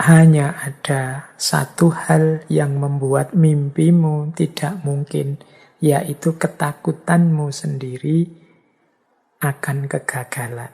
hanya ada satu hal yang membuat mimpimu tidak mungkin, yaitu ketakutanmu sendiri akan kegagalan.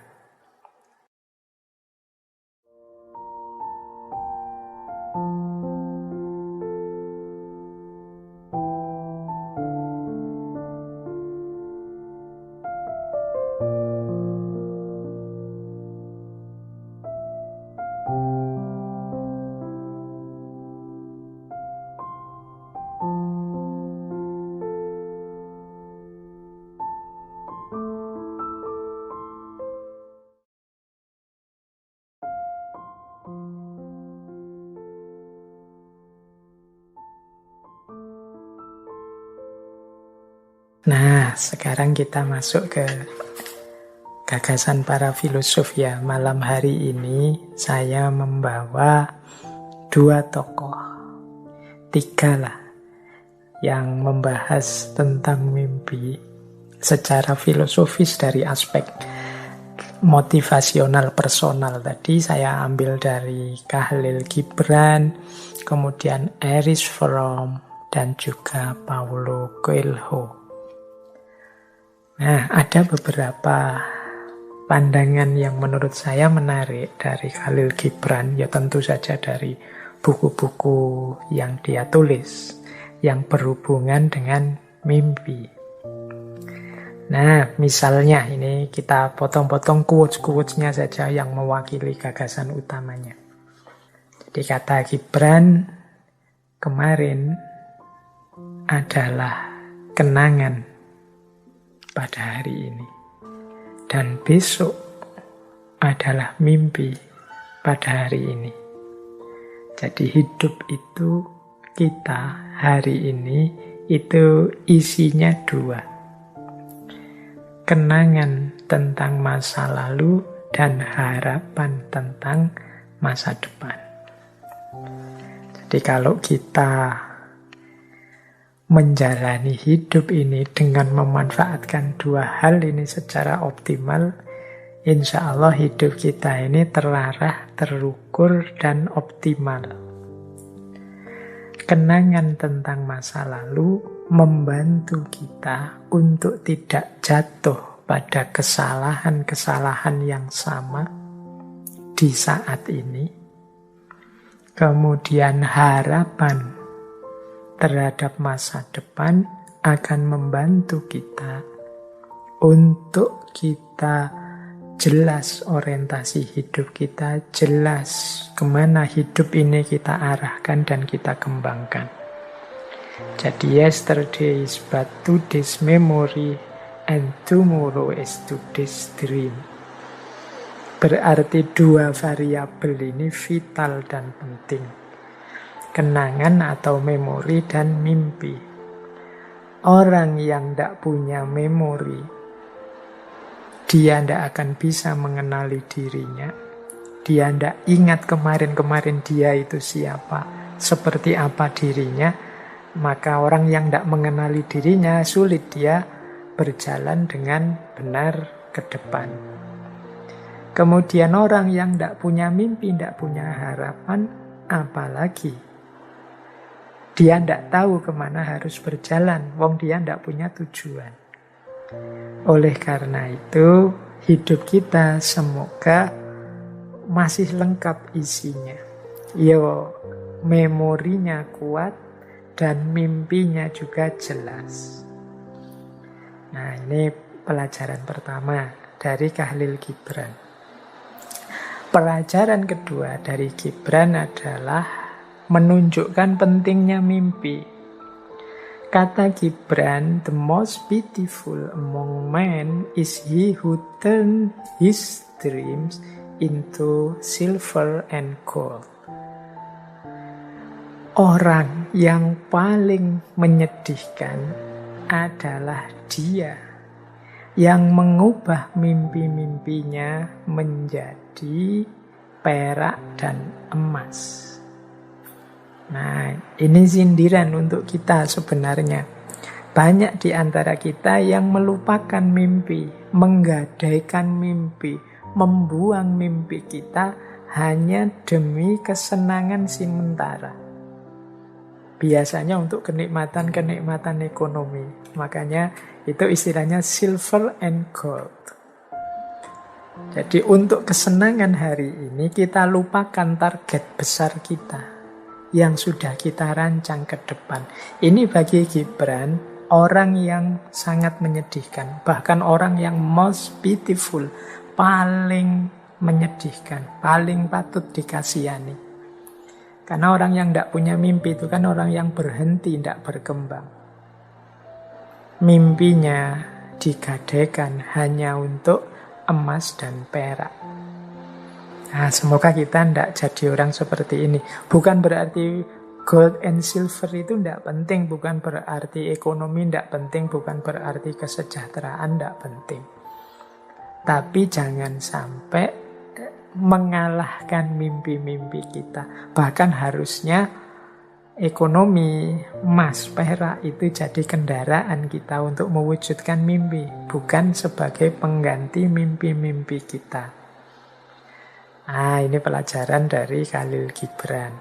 Nah, sekarang kita masuk ke gagasan para filosof ya. Malam hari ini saya membawa 2 tokoh, 3 lah, yang membahas tentang mimpi secara filosofis dari aspek motivasional personal. Tadi saya ambil dari Khalil Gibran, kemudian Erich Fromm, dan juga Paulo Coelho. Nah, ada beberapa pandangan yang menurut saya menarik dari Khalil Gibran, ya tentu saja dari buku-buku yang dia tulis, yang berhubungan dengan mimpi. Nah, misalnya ini kita potong-potong quotes-quotesnya saja yang mewakili gagasan utamanya. Jadi kata Gibran, kemarin adalah kenangan pada hari ini, dan besok adalah mimpi pada hari ini. Jadi hidup itu, kita hari ini itu isinya 2. Kenangan tentang masa lalu dan harapan tentang masa depan. Jadi kalau kita menjalani hidup ini dengan memanfaatkan 2 hal ini secara optimal, insya Allah hidup kita ini terarah, terukur, dan optimal. Kenangan tentang masa lalu membantu kita untuk tidak jatuh pada kesalahan-kesalahan yang sama di saat ini. Kemudian harapan terhadap masa depan akan membantu kita untuk kita jelas orientasi hidup kita, jelas kemana hidup ini kita arahkan dan kita kembangkan. Jadi yesterday is but today's memory and tomorrow is today's dream. Berarti 2 variabel ini vital dan penting. Kenangan atau memori dan mimpi. Orang yang tidak punya memori, dia tidak akan bisa mengenali dirinya. Dia tidak ingat kemarin-kemarin dia itu siapa, seperti apa dirinya. Maka orang yang tidak mengenali dirinya, sulit dia berjalan dengan benar ke depan. Kemudian orang yang tidak punya mimpi, tidak punya harapan, apalagi dia tidak tahu kemana harus berjalan, wong dia tidak punya tujuan. Oleh karena itu, hidup kita semoga masih lengkap isinya. Yo, memorinya kuat dan mimpinya juga jelas. Nah, ini pelajaran pertama dari Khalil Gibran. Pelajaran kedua dari Gibran adalah menunjukkan pentingnya mimpi. Kata Gibran, the most beautiful among men is he who turns his dreams into silver and gold. Orang yang paling menyedihkan adalah dia yang mengubah mimpi-mimpinya menjadi perak dan emas. Nah, ini sindiran untuk kita sebenarnya. Banyak di antara kita yang melupakan mimpi, menggadaikan mimpi, membuang mimpi kita hanya demi kesenangan sementara. Biasanya untuk kenikmatan ekonomi. Makanya itu istilahnya silver and gold. Jadi untuk kesenangan hari ini kita lupakan target besar kita yang sudah kita rancang ke depan. Ini bagi Gibran orang yang sangat menyedihkan. Bahkan orang yang most beautiful, paling menyedihkan, paling patut dikasihani. Karena orang yang tidak punya mimpi itu kan orang yang berhenti, tidak berkembang. Mimpinya digadaikan hanya untuk emas dan perak. Nah, semoga kita tidak jadi orang seperti ini. Bukan berarti gold and silver itu tidak penting, bukan berarti ekonomi tidak penting, bukan berarti kesejahteraan tidak penting. Tapi jangan sampai mengalahkan mimpi-mimpi kita. Bahkan harusnya ekonomi, emas, perak itu jadi kendaraan kita untuk mewujudkan mimpi, bukan sebagai pengganti mimpi-mimpi kita. Ini pelajaran dari Khalil Gibran.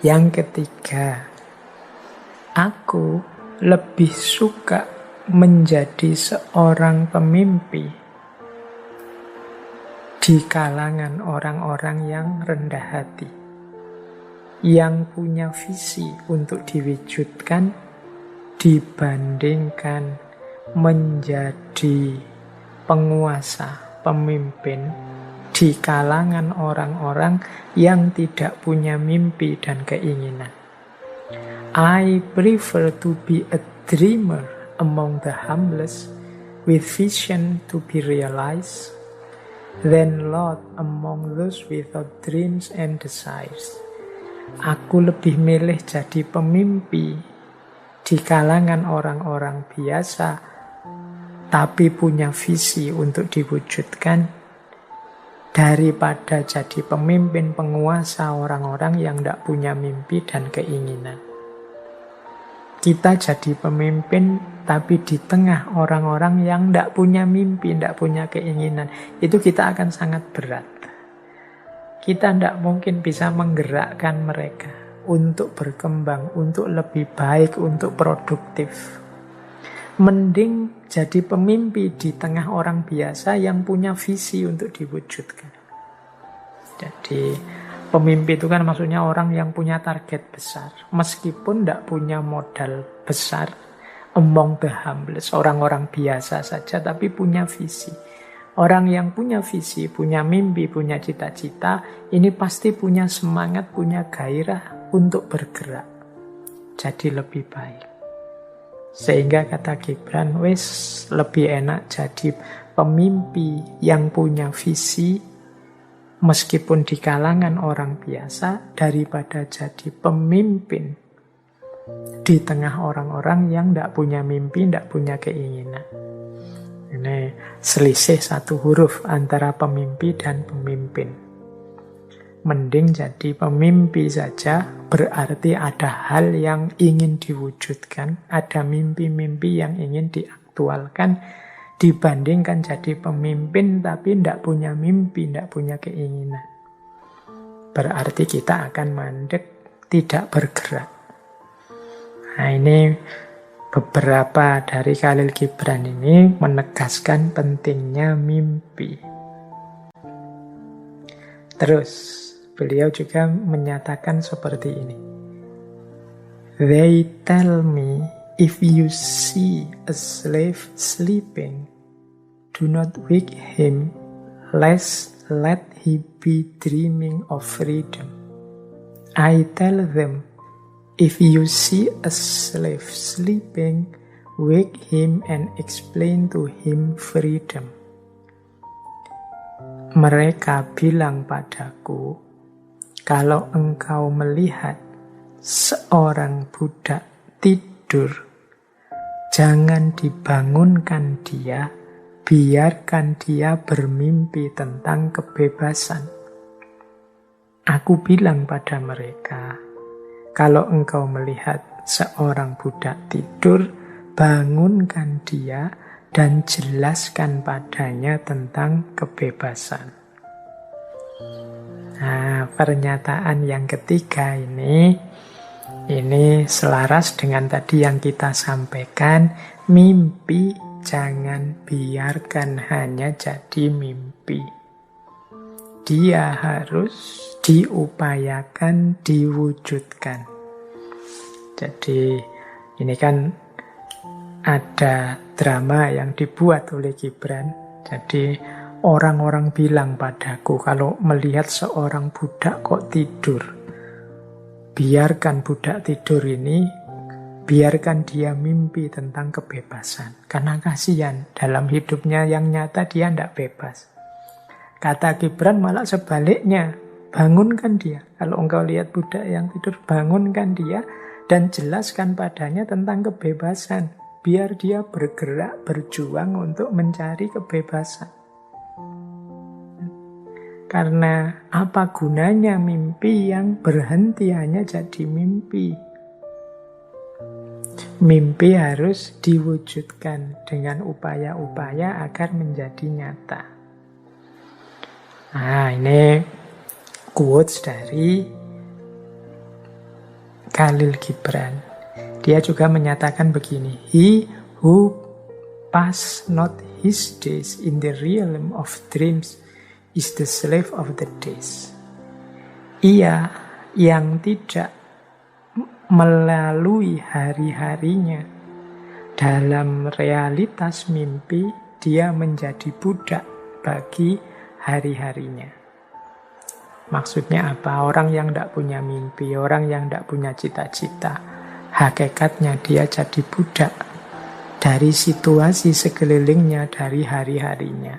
Yang ketiga, aku lebih suka menjadi seorang pemimpi di kalangan orang-orang yang rendah hati, yang punya visi untuk diwujudkan, dibandingkan menjadi penguasa, pemimpin di kalangan orang-orang yang tidak punya mimpi dan keinginan. I prefer to be a dreamer among the humblest with vision to be realized than Lord among those without dreams and desires. Aku lebih milih jadi pemimpi di kalangan orang-orang biasa, tapi punya visi untuk diwujudkan, daripada jadi pemimpin penguasa orang-orang yang tidak punya mimpi dan keinginan. Kita jadi pemimpin tapi di tengah orang-orang yang tidak punya mimpi, tidak punya keinginan. Itu kita akan sangat berat. Kita tidak mungkin bisa menggerakkan mereka untuk berkembang, untuk lebih baik, untuk produktif. Mending jadi pemimpi di tengah orang biasa yang punya visi untuk diwujudkan. Jadi pemimpi itu kan maksudnya orang yang punya target besar. Meskipun tidak punya modal besar, among the humblest, orang-orang biasa saja, tapi punya visi. Orang yang punya visi, punya mimpi, punya cita-cita, ini pasti punya semangat, punya gairah untuk bergerak. Jadi lebih baik. Sehingga kata Gibran, wis lebih enak jadi pemimpi yang punya visi, meskipun di kalangan orang biasa, daripada jadi pemimpin di tengah orang-orang yang tidak punya mimpi, tidak punya keinginan. Ini selisih satu huruf antara pemimpi dan pemimpin. Mending jadi pemimpi saja, berarti ada hal yang ingin diwujudkan, ada mimpi-mimpi yang ingin diaktualkan, dibandingkan jadi pemimpin tapi tidak punya mimpi, tidak punya keinginan. Berarti kita akan mandek, tidak bergerak. Nah, ini beberapa dari Khalil Gibran ini menegaskan pentingnya mimpi. Terus beliau juga menyatakan seperti ini. They tell me, if you see a slave sleeping, do not wake him, lest let he be dreaming of freedom. I tell them, if you see a slave sleeping, wake him and explain to him freedom. Mereka bilang padaku, kalau engkau melihat seorang budak tidur, jangan dibangunkan dia, biarkan dia bermimpi tentang kebebasan. Aku bilang pada mereka, kalau engkau melihat seorang budak tidur, bangunkan dia dan jelaskan padanya tentang kebebasan. Nah, pernyataan yang ketiga ini selaras dengan tadi yang kita sampaikan. Mimpi jangan biarkan hanya jadi mimpi. Dia harus diupayakan, diwujudkan. Jadi ini kan ada drama yang dibuat oleh Gibran. Jadi orang-orang bilang padaku kalau melihat seorang budak kok tidur, biarkan budak tidur ini, biarkan dia mimpi tentang kebebasan. Karena kasihan, dalam hidupnya yang nyata dia tidak bebas. Kata Gibran malah sebaliknya, bangunkan dia. Kalau engkau lihat budak yang tidur, bangunkan dia dan jelaskan padanya tentang kebebasan. Biar dia bergerak, berjuang untuk mencari kebebasan. Karena apa gunanya mimpi yang berhenti hanya jadi mimpi? Mimpi harus diwujudkan dengan upaya-upaya agar menjadi nyata. Nah, ini quotes dari Khalil Gibran. Dia juga menyatakan begini, "He who pass not his days in the realm of dreams is the slave of the days." Ia yang tidak melalui hari-harinya dalam realitas mimpi, dia menjadi budak bagi hari-harinya. Maksudnya apa? Orang yang tidak punya mimpi, orang yang tidak punya cita-cita, hakikatnya dia jadi budak dari situasi sekelilingnya, dari hari-harinya.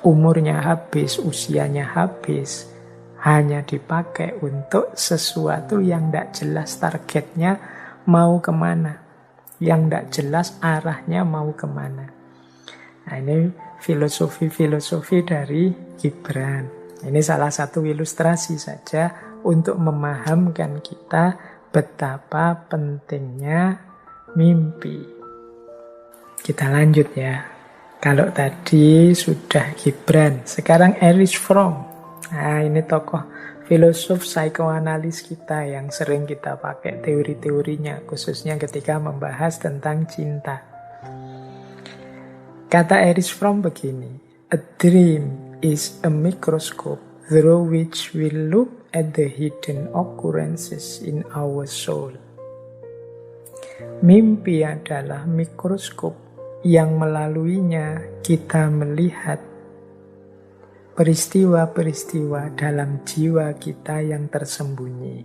Umurnya habis, usianya habis, hanya dipakai untuk sesuatu yang tidak jelas targetnya mau kemana, yang tidak jelas arahnya mau kemana. Nah, ini filosofi-filosofi dari Gibran. Ini salah satu ilustrasi saja untuk memahamkan kita betapa pentingnya mimpi. Kita lanjut ya. Kalau tadi sudah Gibran, sekarang Erich Fromm. Nah, ini tokoh filosof psikoanalis kita yang sering kita pakai teori-teorinya, khususnya ketika membahas tentang cinta. Kata Erich Fromm begini, "A dream is a microscope through which we look at the hidden occurrences in our soul." Mimpi adalah mikroskop yang melaluinya kita melihat peristiwa-peristiwa dalam jiwa kita yang tersembunyi.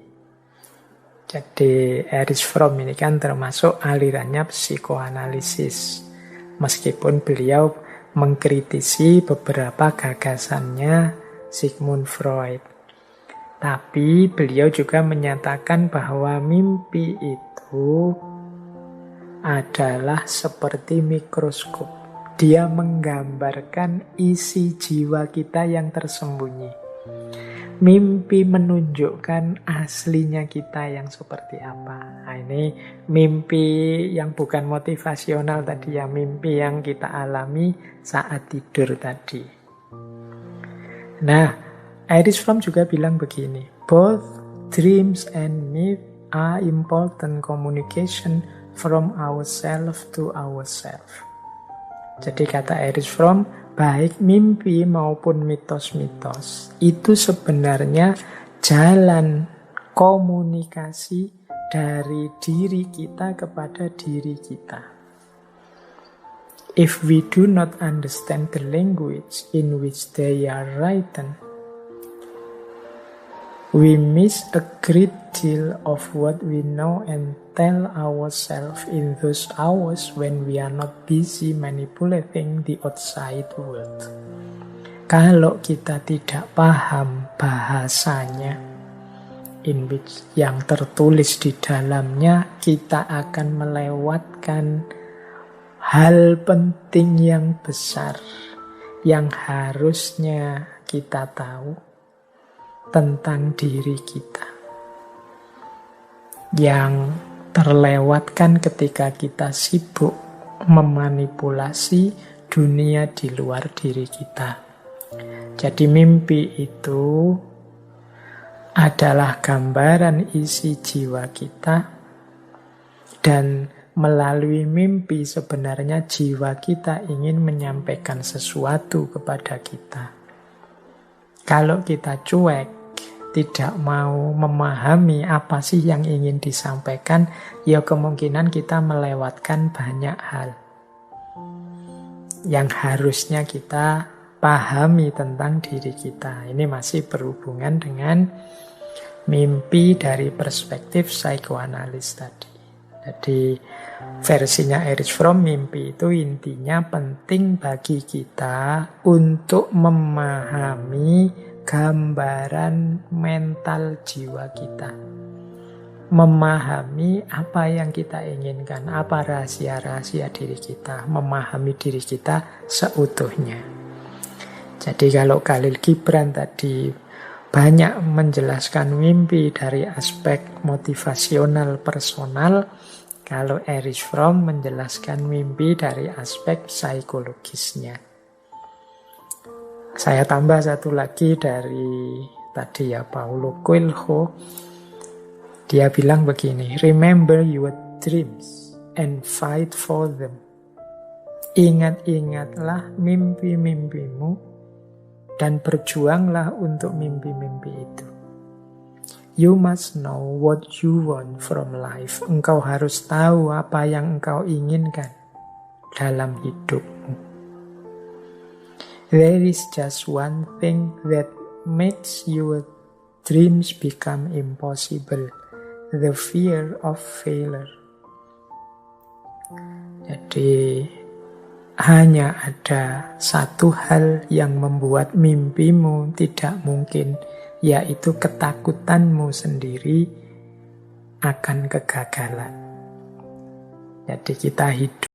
Jadi Erich Fromm ini kan termasuk alirannya psikoanalisis. Meskipun beliau mengkritisi beberapa gagasannya Sigmund Freud. Tapi beliau juga menyatakan bahwa mimpi itu adalah seperti mikroskop. Dia menggambarkan isi jiwa kita yang tersembunyi. Mimpi menunjukkan aslinya kita yang seperti apa. Nah, ini mimpi yang bukan motivasional tadi ya, mimpi yang kita alami saat tidur tadi. Nah, Erich Fromm juga bilang begini, "Both dreams and myth are important communication from ourselves to ourselves." Jadi kata Erich Fromm, baik mimpi maupun mitos-mitos itu sebenarnya jalan komunikasi dari diri kita kepada diri kita. If we do not understand the language in which they are written, we miss a great deal of what we know and tell ourselves in those hours when we are not busy manipulating the outside world. Kalau kita tidak paham bahasanya, in which yang tertulis di dalamnya, kita akan melewatkan hal penting yang besar yang harusnya kita tahu tentang diri kita, yang terlewatkan ketika kita sibuk memanipulasi dunia di luar diri kita. Jadi mimpi itu adalah gambaran isi jiwa kita, dan melalui mimpi sebenarnya jiwa kita ingin menyampaikan sesuatu kepada kita. Kalau kita cuek, tidak mau memahami apa sih yang ingin disampaikan, ya kemungkinan kita melewatkan banyak hal yang harusnya kita pahami tentang diri kita. Ini masih berhubungan dengan mimpi dari perspektif psikoanalis tadi. Jadi versinya Erich Fromm, mimpi itu intinya penting bagi kita untuk memahami gambaran mental jiwa kita. Memahami apa yang kita inginkan, apa rahasia-rahasia diri kita, memahami diri kita seutuhnya. Jadi kalau Khalil Gibran tadi banyak menjelaskan mimpi dari aspek motivasional personal, kalau Erich Fromm menjelaskan mimpi dari aspek psikologisnya. Saya tambah satu lagi dari tadi ya, Paulo Coelho. Dia bilang begini, remember your dreams and fight for them. Ingat-ingatlah mimpi-mimpimu dan berjuanglah untuk mimpi-mimpi itu. You must know what you want from life. Engkau harus tahu apa yang engkau inginkan dalam hidupmu. There is just one thing that makes your dreams become impossible. The fear of failure. Jadi hanya ada satu hal yang membuat mimpimu tidak mungkin, yaitu ketakutanmu sendiri akan kegagalan. Jadi kita hidup